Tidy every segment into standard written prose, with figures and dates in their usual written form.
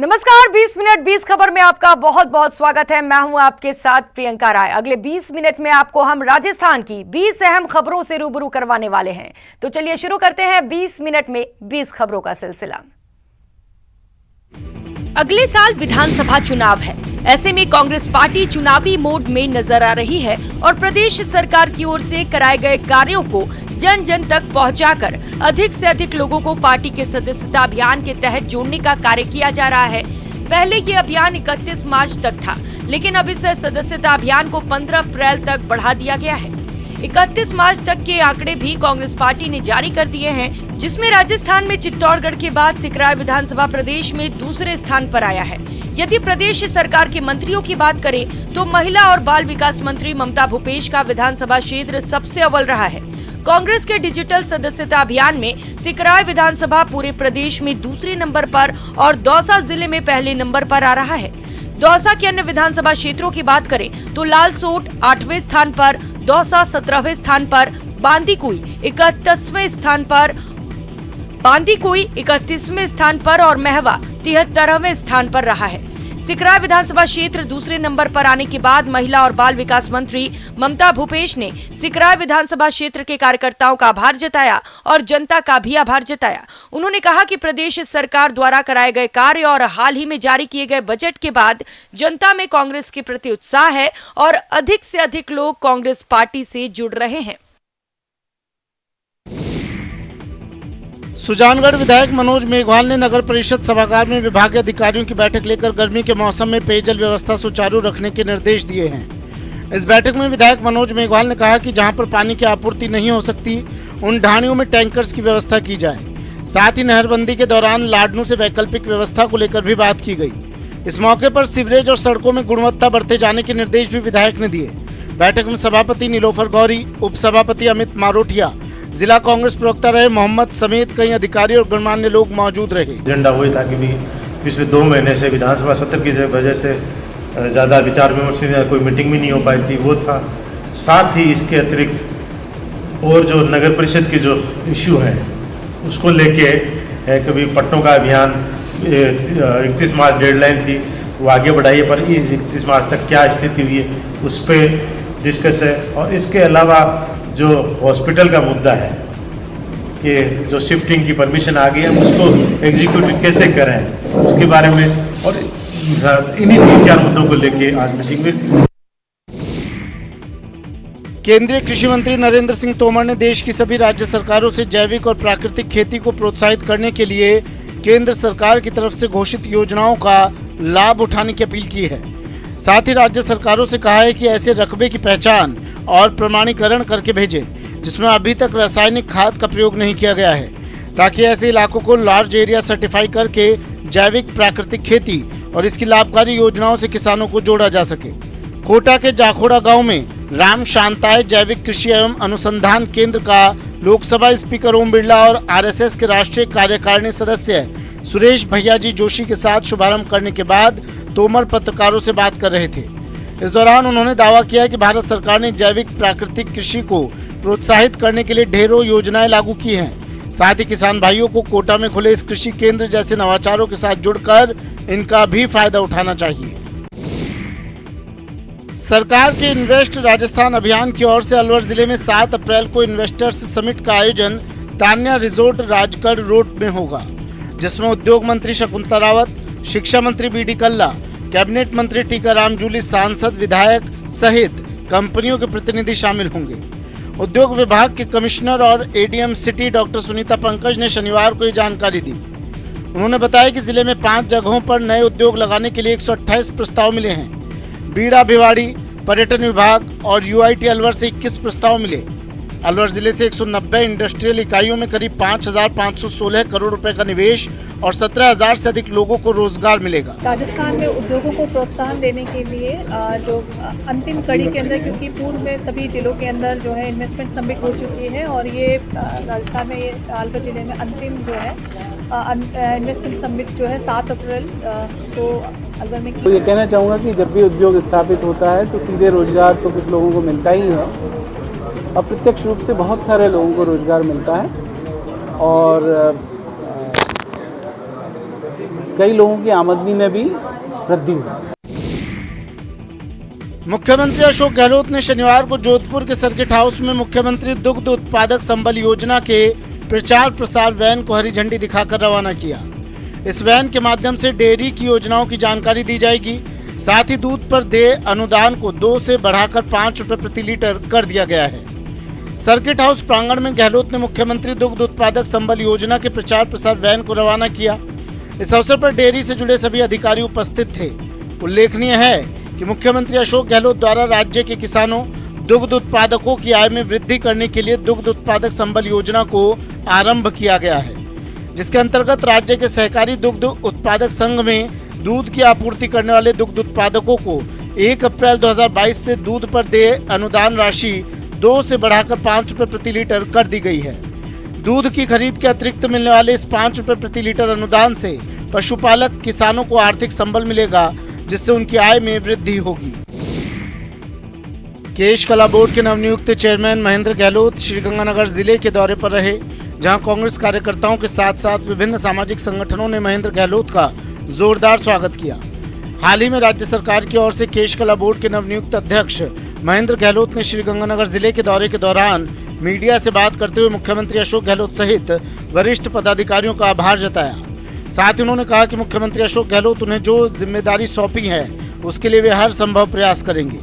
नमस्कार, 20 मिनट 20 खबर में आपका बहुत बहुत स्वागत है। मैं हूं आपके साथ प्रियंका राय। अगले 20 मिनट में आपको हम राजस्थान की 20 अहम खबरों से रूबरू करवाने वाले हैं। तो चलिए शुरू करते हैं 20 मिनट में 20 खबरों का सिलसिला। अगले साल विधानसभा चुनाव है, ऐसे में कांग्रेस पार्टी चुनावी मोड में नजर आ रही है और प्रदेश सरकार की ओर से कराए गए कार्यों को जन जन तक पहुंचाकर अधिक से अधिक लोगों को पार्टी के सदस्यता अभियान के तहत जोड़ने का कार्य किया जा रहा है। पहले ये अभियान 31 मार्च तक था, लेकिन अब इस सदस्यता अभियान को 15 अप्रैल तक बढ़ा दिया गया है। 31 मार्च तक के आंकड़े भी कांग्रेस पार्टी ने जारी कर दिए हैं, जिसमें राजस्थान में चित्तौड़गढ़ के बाद सिकराय विधानसभा प्रदेश में दूसरे स्थान पर आया है। यदि प्रदेश सरकार के मंत्रियों की बात करें तो महिला और बाल विकास मंत्री ममता भूपेश का विधानसभा क्षेत्र सबसे अव्वल रहा है। कांग्रेस के डिजिटल सदस्यता अभियान में सिकराय विधानसभा पूरे प्रदेश में दूसरे नंबर पर और दौसा जिले में पहले नंबर पर आ रहा है। दौसा के अन्य विधानसभा क्षेत्रों की बात करें तो लालसोट 8वें स्थान पर, दौसा 17वें स्थान पर, बांदीकुई 31वें स्थान पर और महवा 73वें स्थान पर रहा है। सिकराय विधानसभा क्षेत्र दूसरे नंबर पर आने के बाद महिला और बाल विकास मंत्री ममता भूपेश ने सिकराय विधानसभा क्षेत्र के कार्यकर्ताओं का आभार जताया और जनता का भी आभार जताया। उन्होंने कहा कि प्रदेश सरकार द्वारा कराए गए कार्य और हाल ही में जारी किए गए बजट के बाद जनता में कांग्रेस के प्रति उत्साह है और अधिक से अधिक लोग कांग्रेस पार्टी से जुड़ रहे हैं। सुजानगढ़ विधायक मनोज मेघवाल ने नगर परिषद सभागार में विभागीय अधिकारियों की बैठक लेकर गर्मी के मौसम में पेयजल व्यवस्था सुचारू रखने के निर्देश दिए हैं। इस बैठक में विधायक मनोज मेघवाल ने कहा कि जहां पर पानी की आपूर्ति नहीं हो सकती, उन ढाणियों में टैंकर्स की व्यवस्था की जाए। साथ ही नहरबंदी के दौरान लाडनू से वैकल्पिक व्यवस्था को लेकर भी बात की गई। इस मौके पर सीवरेज और सड़कों में गुणवत्ता बढ़ते जाने के निर्देश भी विधायक ने दिए। बैठक में सभापति नीलोफर गौरी, उप सभापति अमित मारोठिया, जिला कांग्रेस प्रवक्ता रहे मोहम्मद समेत कई अधिकारी और गणमान्य लोग मौजूद रहे। एजेंडा वही था कि भी पिछले 2 महीने से विधानसभा सत्र की वजह से ज़्यादा विचार विमर्श कोई मीटिंग भी नहीं हो पाई थी, वो था। साथ ही इसके अतिरिक्त और जो नगर परिषद के जो इश्यू हैं उसको लेके कभी पट्टों का अभियान 31 मार्च डेडलाइन थी, वो आगे बढ़ाई है, पर इस 31 मार्च तक क्या स्थिति हुई है उस पर डिस्कस है। और इसके अलावा जो हॉस्पिटल का मुद्दा है कि जो शिफ्टिंग की परमिशन आ गई है उसको एग्जीक्यूटिव कैसे करें उसके बारे में, और इन्हीं 3-4 मुद्दों को लेके आज मीटिंग में। केंद्रीय कृषि मंत्री नरेंद्र सिंह तोमर ने देश की सभी राज्य सरकारों से जैविक और प्राकृतिक खेती को प्रोत्साहित करने के लिए केंद्र सरकार की तरफ से घोषित योजनाओं का लाभ उठाने की अपील की है। साथ ही राज्य सरकारों से कहा है कि ऐसे रकबे की पहचान और प्रमाणीकरण करके भेजें जिसमें अभी तक रासायनिक खाद का प्रयोग नहीं किया गया है, ताकि ऐसे इलाकों को लार्ज एरिया सर्टिफाई करके जैविक प्राकृतिक खेती और इसकी लाभकारी योजनाओं से किसानों को जोड़ा जा सके। कोटा के जाखोड़ा गांव में राम शांताय जैविक कृषि एवं अनुसंधान केंद्र का लोकसभा स्पीकर ओम बिरला और आरएसएस के राष्ट्रीय कार्यकारिणी सदस्य सुरेश भैयाजी जोशी के साथ शुभारंभ करने के बाद तोमर पत्रकारों से बात कर रहे थे। इस दौरान उन्होंने दावा किया कि भारत सरकार ने जैविक प्राकृतिक कृषि को प्रोत्साहित करने के लिए ढेरों योजनाएं लागू की हैं। साथ ही किसान भाइयों को कोटा में खुले इस कृषि केंद्र जैसे नवाचारों के साथ जुड़कर इनका भी फायदा उठाना चाहिए। सरकार के इन्वेस्ट राजस्थान अभियान की ओर से अलवर जिले में 7 अप्रैल को इन्वेस्टर्स समिट का आयोजन तान्या रिजोर्ट राजगढ़ रोड में होगा, जिसमें उद्योग मंत्री शकुंतला रावत, शिक्षा मंत्री बीडी कल्ला, कैबिनेट मंत्री टीकाराम जूली, सांसद, विधायक सहित कंपनियों के प्रतिनिधि शामिल होंगे। उद्योग विभाग के कमिश्नर और ADM city doctor Sunita Pankaj ने शनिवार को ये जानकारी दी। उन्होंने बताया कि जिले में 5 जगहों पर नए उद्योग लगाने के लिए 128 प्रस्ताव मिले हैं। बीड़ा भिवाड़ी, पर्यटन विभाग और यूआईटी अलवर से 21 प्रस्ताव मिले। अलवर जिले से 190 इंडस्ट्रियल इकाइयों में करीब 5,516 करोड़ रुपए का निवेश और 17,000 से अधिक लोगों को रोजगार मिलेगा। राजस्थान में उद्योगों को प्रोत्साहन देने के लिए जो अंतिम कड़ी के अंदर, क्योंकि पूर्व में सभी जिलों के अंदर जो है इन्वेस्टमेंट समिट हो चुकी है और ये राजस्थान में ये अलवर जिले में अंतिम जो है इन्वेस्टमेंट समिट जो है 7 अप्रैल को अलवर में तो ये कहना चाहूँगा कि जब भी उद्योग स्थापित होता है तो सीधे रोजगार तो कुछ लोगों को मिलता ही है, अप्रत्यक्ष रूप से बहुत सारे लोगों को रोजगार मिलता है। और कई लोगों की आमदनी में भी वृद्धि होती है। मुख्यमंत्री अशोक गहलोत ने शनिवार को जोधपुर के सर्किट हाउस में मुख्यमंत्री दुग्ध उत्पादक संबल योजना के प्रचार प्रसार वैन को हरी झंडी दिखाकर रवाना किया। इस वैन के माध्यम से डेयरी की योजनाओं की जानकारी दी जाएगी। साथ ही दूध पर देय अनुदान को 2 से बढ़ाकर 5 रुपए प्रति लीटर कर दिया गया है। सर्किट हाउस प्रांगण में गहलोत ने मुख्यमंत्री दुग्ध उत्पादक संबल योजना के प्रचार प्रसार वैन को रवाना किया। इस अवसर पर डेयरी से जुड़े सभी अधिकारी उपस्थित थे। उल्लेखनीय है कि मुख्यमंत्री अशोक गहलोत द्वारा राज्य के किसानों दुग्ध उत्पादकों की आय में वृद्धि करने के लिए दुग्ध उत्पादक संबल योजना को आरंभ किया गया है, जिसके अंतर्गत राज्य के सहकारी दुग्ध उत्पादक संघ में दूध की आपूर्ति करने वाले दुग्ध उत्पादकों को 1 अप्रैल 2022 से दूध पर देय अनुदान राशि 2 से बढ़ाकर 5 रुपए प्रति लीटर कर दी गई है। दूध की खरीद के अतिरिक्त मिलने वाले इस 5 रुपए प्रति लीटर अनुदान से पशुपालक किसानों को आर्थिक संबल मिलेगा, जिससे उनकी आय में वृद्धि होगी। केश कला बोर्ड के नवनियुक्त चेयरमैन महेंद्र गहलोत श्रीगंगानगर जिले के दौरे पर रहे, जहां कांग्रेस कार्यकर्ताओं के साथ साथ विभिन्न सामाजिक संगठनों ने महेंद्र गहलोत का जोरदार स्वागत किया। हाल ही में राज्य सरकार की ओर से केश कला बोर्ड के नवनियुक्त अध्यक्ष महेंद्र गहलोत ने श्रीगंगानगर जिले के दौरे के दौरान मीडिया से बात करते हुए मुख्यमंत्री अशोक गहलोत सहित वरिष्ठ पदाधिकारियों का आभार जताया। साथ ही उन्होंने कहा कि मुख्यमंत्री अशोक गहलोत उन्हें जो जिम्मेदारी सौंपी है उसके लिए वे हर संभव प्रयास करेंगे।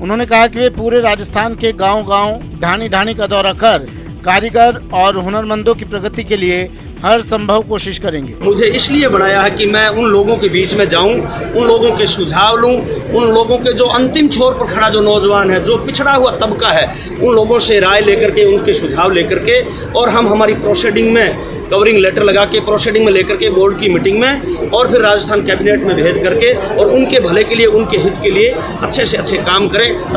उन्होंने कहा कि वे पूरे राजस्थान के गांव-गांव, ढाणी-ढाणी का दौरा कर कारीगर और हुनरमंदों की प्रगति के लिए हर संभव कोशिश करेंगे। मुझे इसलिए बनाया है कि मैं उन लोगों के बीच में जाऊं, उन लोगों के सुझाव लूं, उन लोगों के जो अंतिम छोर पर खड़ा जो नौजवान है, जो पिछड़ा हुआ तबका है, उन लोगों से राय लेकर के, उनके सुझाव लेकर के, और हम हमारी प्रोसीडिंग में कवरिंग लेटर लगा के प्रोसीडिंग में लेकर के बोर्ड की मीटिंग में और फिर राजस्थान कैबिनेट में भेज करके और उनके भले के लिए, उनके हित के लिए अच्छे से अच्छे काम करें।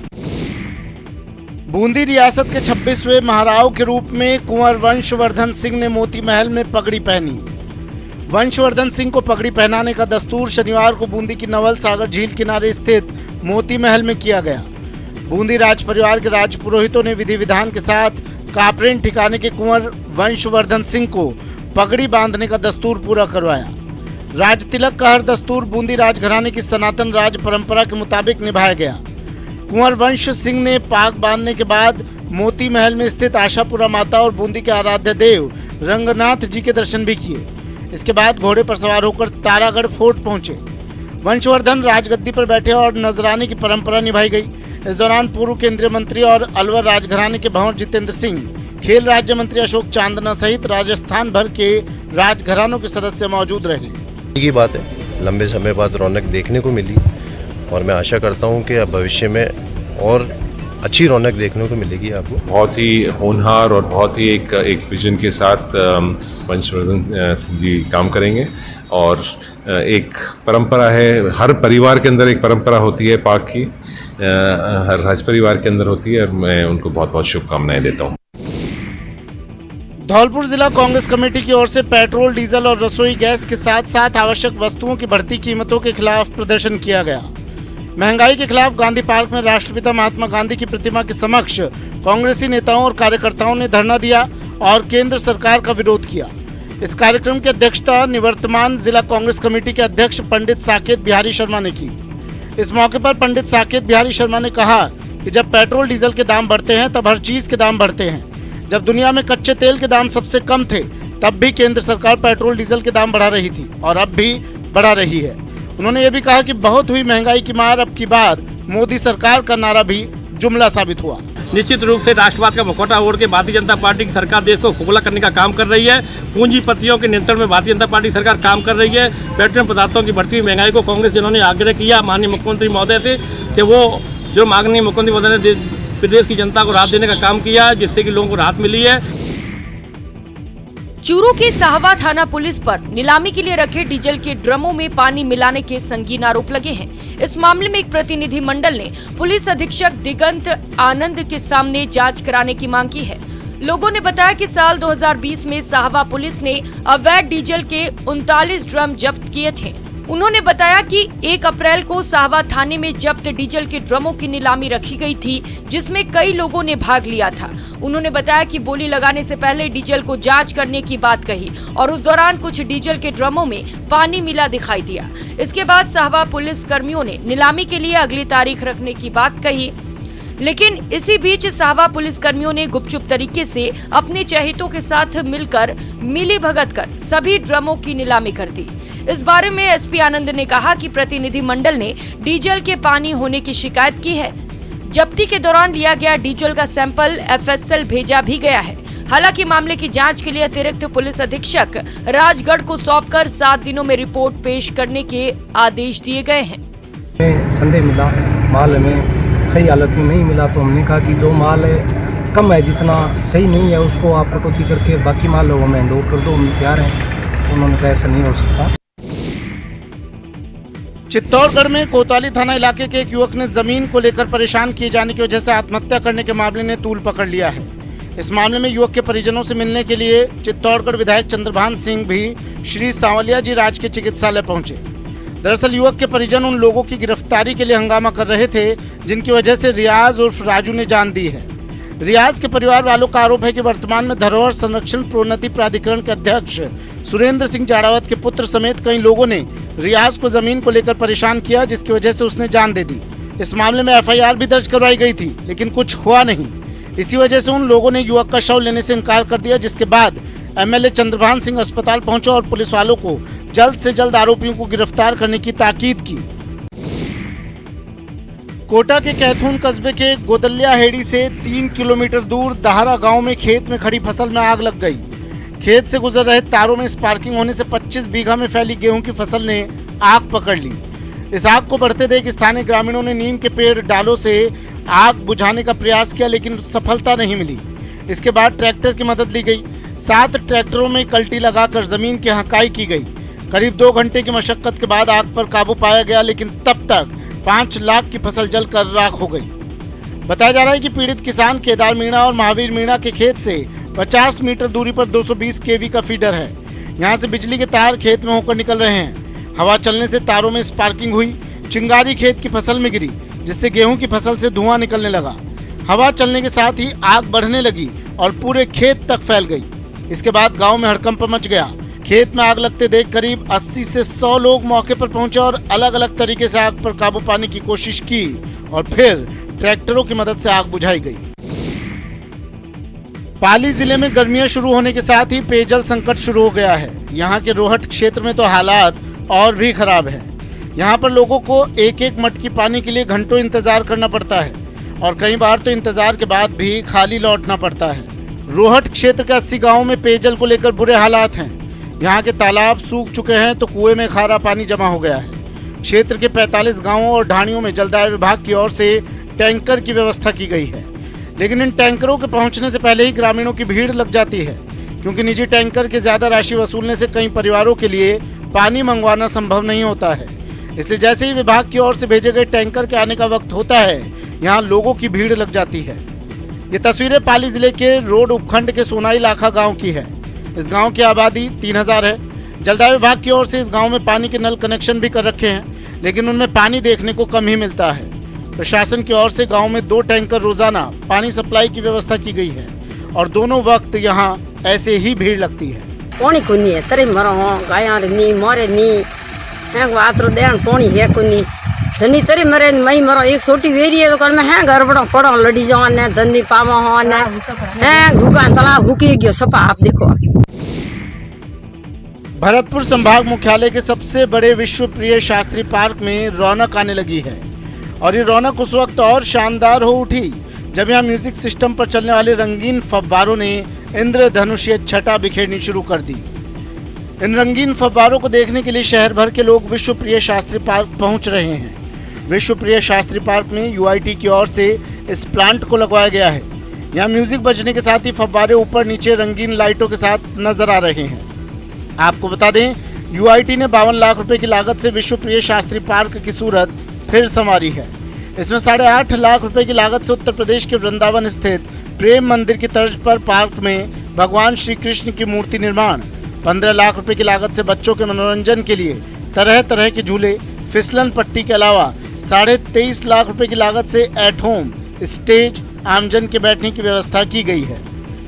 बूंदी रियासत के 26वें महाराव के रूप में कुंवर वंशवर्धन सिंह ने मोती महल में पगड़ी पहनी। वंशवर्धन सिंह को पगड़ी पहनाने का दस्तूर शनिवार को बूंदी की नवल सागर झील किनारे स्थित मोती महल में किया गया। बूंदी राज परिवार के राज पुरोहितों ने विधि विधान के साथ कापरेन ठिकाने के कुंवर वंशवर्धन सिंह को पगड़ी बांधने का दस्तूर पूरा करवाया। राज तिलक का हर दस्तूर बूंदी राजघराने की सनातन राज परंपरा के मुताबिक निभाया गया। कुंवर वंश सिंह ने पाग बांधने के बाद मोती महल में स्थित आशापुरा माता और बूंदी के आराध्य देव रंगनाथ जी के दर्शन भी किए। इसके बाद घोड़े पर सवार होकर तारागढ़ फोर्ट पहुंचे। वंशवर्धन राजगद्दी पर बैठे और नजराने की परंपरा निभाई गई। इस दौरान पूर्व केंद्रीय मंत्री और अलवर राजघराने के भंवर जितेंद्र सिंह, खेल राज्य मंत्री अशोक चांदना सहित राजस्थान भर के राजघरानों के सदस्य मौजूद रहे। ये बात है, लंबे समय बाद रौनक देखने को मिली और मैं आशा करता हूं कि अब भविष्य में और अच्छी रौनक देखने को मिलेगी आपको। बहुत ही होनहार और बहुत ही एक विजन के साथ वंशवर्धन सिंह जी काम करेंगे और एक परंपरा है, हर परिवार के अंदर एक परंपरा होती है पाक की, हर राज परिवार के अंदर होती है और मैं उनको बहुत बहुत शुभकामनाएं देता हूँ। धौलपुर जिला कांग्रेस कमेटी की ओर से पेट्रोल, डीजल और रसोई गैस के साथ साथ आवश्यक वस्तुओं की बढ़ती कीमतों के खिलाफ प्रदर्शन किया गया। महंगाई के खिलाफ गांधी पार्क में राष्ट्रपिता महात्मा गांधी की प्रतिमा के समक्ष कांग्रेसी नेताओं और कार्यकर्ताओं ने धरना दिया और केंद्र सरकार का विरोध किया। इस कार्यक्रम की अध्यक्षता निवर्तमान जिला कांग्रेस कमेटी के अध्यक्ष पंडित साकेत बिहारी शर्मा ने की। इस मौके पर पंडित साकेत बिहारी शर्मा ने कहा कि जब पेट्रोल डीजल के दाम बढ़ते हैं तब हर चीज के दाम बढ़ते हैं। जब दुनिया में कच्चे तेल के दाम सबसे कम थे तब भी केंद्र सरकार पेट्रोल डीजल के दाम बढ़ा रही थी और अब भी बढ़ा रही है। उन्होंने ये भी कहा कि बहुत हुई महंगाई की मार, अब की बार मोदी सरकार का नारा भी जुमला साबित हुआ। निश्चित रूप से राष्ट्रवाद का मुखौटा ओढ़ के भारतीय जनता पार्टी की सरकार देश को खोखला करने का काम कर रही है। पूंजीपतियों के नियंत्रण में भारतीय जनता पार्टी सरकार काम कर रही है। पेट्रोलियम पदार्थों की बढ़ती हुई महंगाई को कांग्रेस जिन्होंने आग्रह किया माननीय मुख्यमंत्री महोदय से कि वो जो माननीय मुख्यमंत्री महोदय ने प्रदेश की जनता को राहत देने का काम किया, जिससे कि लोगों को राहत मिली है। चूरू के साहवा थाना पुलिस पर नीलामी के लिए रखे डीजल के ड्रमों में पानी मिलाने के संगीन आरोप लगे हैं। इस मामले में एक प्रतिनिधि मंडल ने पुलिस अधीक्षक दिगंत आनंद के सामने जांच कराने की मांग की है। लोगों ने बताया कि साल 2020 में साहवा पुलिस ने अवैध डीजल के 39 ड्रम जब्त किए थे। उन्होंने बताया कि 1 अप्रैल को साहवा थाने में जब्त डीजल के ड्रमों की नीलामी रखी गई थी, जिसमें कई लोगों ने भाग लिया था। उन्होंने बताया कि बोली लगाने से पहले डीजल को जांच करने की बात कही और उस दौरान कुछ डीजल के ड्रमों में पानी मिला दिखाई दिया। इसके बाद साहवा पुलिस कर्मियों ने नीलामी के लिए अगली तारीख रखने की बात कही, लेकिन इसी बीच साहवा पुलिस कर्मियों ने गुपचुप तरीके से अपने चहेतों के साथ मिलकर मिलीभगत कर सभी ड्रमों की नीलामी कर दी। इस बारे में एसपी आनंद ने कहा कि प्रतिनिधि मंडल ने डीजल के पानी होने की शिकायत की है। जब्ती के दौरान लिया गया डीजल का सैंपल एफएसएल भेजा भी गया है। हालांकि मामले की जांच के लिए अतिरिक्त पुलिस अधीक्षक राजगढ़ को सौंपकर 7 दिनों में रिपोर्ट पेश करने के आदेश दिए गए हैं। संदेह मिला माल में सही हालत में नहीं मिला, तो हमने कहा कि जो माल है कम है, जितना सही नहीं है उसको आप कटौती करके बाकी माल वो हमें हैंड ओवर कर दो, हम तैयार हैं। उन्होंने कहा ऐसा नहीं हो सकता। चित्तौड़गढ़ में कोतवाली थाना इलाके के एक युवक ने जमीन को लेकर परेशान किए जाने की वजह से आत्महत्या करने के मामले ने तूल पकड़ लिया है। इस मामले में युवक के परिजनों से मिलने के लिए चित्तौड़गढ़ विधायक चंद्रभान सिंह भी श्री सांवलिया जी राजकीय चिकित्सालय पहुंचे। दरअसल युवक के परिजन उन लोगों की गिरफ्तारी के लिए हंगामा कर रहे थे जिनकी वजह से रियाज उर्फ राजू ने जान दी है। रियाज के परिवार वालों का आरोप है कि वर्तमान में धरोहर संरक्षण प्रोन्नति प्राधिकरण के अध्यक्ष सुरेंद्र सिंह जारावत के पुत्र समेत कई लोगों ने रियाज को जमीन को लेकर परेशान किया, जिसकी वजह से उसने जान दे दी। इस मामले में एफआईआर भी दर्ज करवाई गई थी, लेकिन कुछ हुआ नहीं। इसी वजह से उन लोगों ने युवक का शव लेने से इनकार कर दिया, जिसके बाद एमएलए चंद्रभान सिंह अस्पताल पहुंचे और पुलिस वालों को जल्द से जल्द आरोपियों को गिरफ्तार करने की ताकीद की। कोटा के कैथून कस्बे के गोदलिया हेड़ी से 3 किलोमीटर दूर दहारा गांव में खेत में खड़ी फसल में आग लग गई। खेत से गुजर रहे तारों में स्पार्किंग होने से 25 बीघा में फैली गेहूं की फसल ने आग पकड़ ली। इस आग को बढ़ते देख स्थानीय ग्रामीणों ने नीम के पेड़ डालों से आग बुझाने का प्रयास किया, लेकिन सफलता नहीं मिली। इसके बाद ट्रैक्टर की मदद ली गई। 7 ट्रैक्टरों में कल्टी लगाकर जमीन की हकाई की गई। करीब 2 घंटे की मशक्कत के बाद आग पर काबू पाया गया, लेकिन तब तक 5 लाख की फसल जलकर राख हो गई। बताया जा रहा है कि पीड़ित किसान केदार मीणा और महावीर मीणा के खेत से 50 मीटर दूरी पर 220 केवी का फीडर है। यहां से बिजली के तार खेत में होकर निकल रहे हैं। हवा चलने से तारों में स्पार्किंग हुई। चिंगारी खेत की फसल में गिरी, जिससे गेहूं की फसल से धुआं निकलने लगा। हवा चलने के साथ ही आग बढ़ने लगी और पूरे खेत तक फैल गई। इसके बाद गाँव में हड़कंप मच गया। खेत में आग लगते देख करीब 80 से 100 लोग मौके पर पहुंचे और अलग अलग तरीके से आग पर काबू पाने की कोशिश की और फिर ट्रैक्टरों की मदद से आग बुझाई गई। पाली जिले में गर्मियां शुरू होने के साथ ही पेयजल संकट शुरू हो गया है। यहां के रोहट क्षेत्र में तो हालात और भी खराब है। यहां पर लोगों को एक मटकी पानी के लिए घंटों इंतजार करना पड़ता है और कई बार तो इंतजार के बाद भी खाली लौटना पड़ता है। रोहट क्षेत्र के 80 गाँव में पेयजल को लेकर बुरे हालात हैं। यहाँ के तालाब सूख चुके हैं तो कुएं में खारा पानी जमा हो गया है। क्षेत्र के 45 गांवों और ढाणियों में जलदाय विभाग की ओर से टैंकर की व्यवस्था की गई है, लेकिन इन टैंकरों के पहुंचने से पहले ही ग्रामीणों की भीड़ लग जाती है, क्योंकि निजी टैंकर के ज्यादा राशि वसूलने से कई परिवारों के लिए पानी मंगवाना संभव नहीं होता है। इसलिए जैसे ही विभाग की ओर से भेजे गए टैंकर के आने का वक्त होता है, यहाँ लोगों की भीड़ लग जाती है। ये तस्वीरें पाली जिले के रोड उपखंड के सोनाई लाखा गाँव की है। इस गांव की आबादी 3000 है। जलदाय विभाग की ओर से इस गांव में पानी के नल कनेक्शन भी कर रखे हैं, लेकिन उनमें पानी देखने को कम ही मिलता है। प्रशासन की ओर से गांव में 2 टैंकर रोजाना पानी सप्लाई की व्यवस्था की गई है और दोनों वक्त यहां ऐसे ही भीड़ लगती है। पानी को नहीं है, तरे मरो गाया नहीं मोरे नहीं है, आतरो देन पानी है को नहीं धनी तरे मरे मई मरो। एक छोटी वेरी है तो कर में है घर बड़ो पड़ो लड़ी जवान ने धनी पावा हो ने है घुका तालाब घुकी गयो सपा। आप देखो भरतपुर संभाग मुख्यालय के सबसे बड़े विश्व प्रिय शास्त्री पार्क में रौनक आने लगी है और ये रौनक उस वक्त और शानदार हो उठी जब यहाँ म्यूजिक सिस्टम पर चलने वाले रंगीन फव्वारों ने इंद्रधनुषीय छटा बिखेरनी शुरू कर दी। इन रंगीन फव्वारों को देखने के लिए शहर भर के लोग विश्व प्रिय शास्त्री पार्क पहुंच रहे हैं। विश्व प्रिय शास्त्री पार्क में यूआईटी की ओर से इस प्लांट को लगवाया गया है। यहाँ म्यूजिक बजने के साथ ही फव्वारे ऊपर नीचे रंगीन लाइटों के साथ नजर आ रहे हैं। आपको बता दें, यूआईटी ने 52 लाख रुपए की लागत से विश्व प्रिय शास्त्री पार्क की सूरत फिर संवारी है। इसमें 8.5 लाख रुपए की लागत से उत्तर प्रदेश के वृंदावन स्थित प्रेम मंदिर की तर्ज पर पार्क में भगवान श्री कृष्ण की मूर्ति निर्माण, 15 लाख रुपए की लागत से बच्चों के मनोरंजन के लिए तरह तरह के झूले, फिसलन पट्टी के अलावा 23.5 लाख रुपए की लागत से एट होम स्टेज, आमजन के बैठने की व्यवस्था की गई है।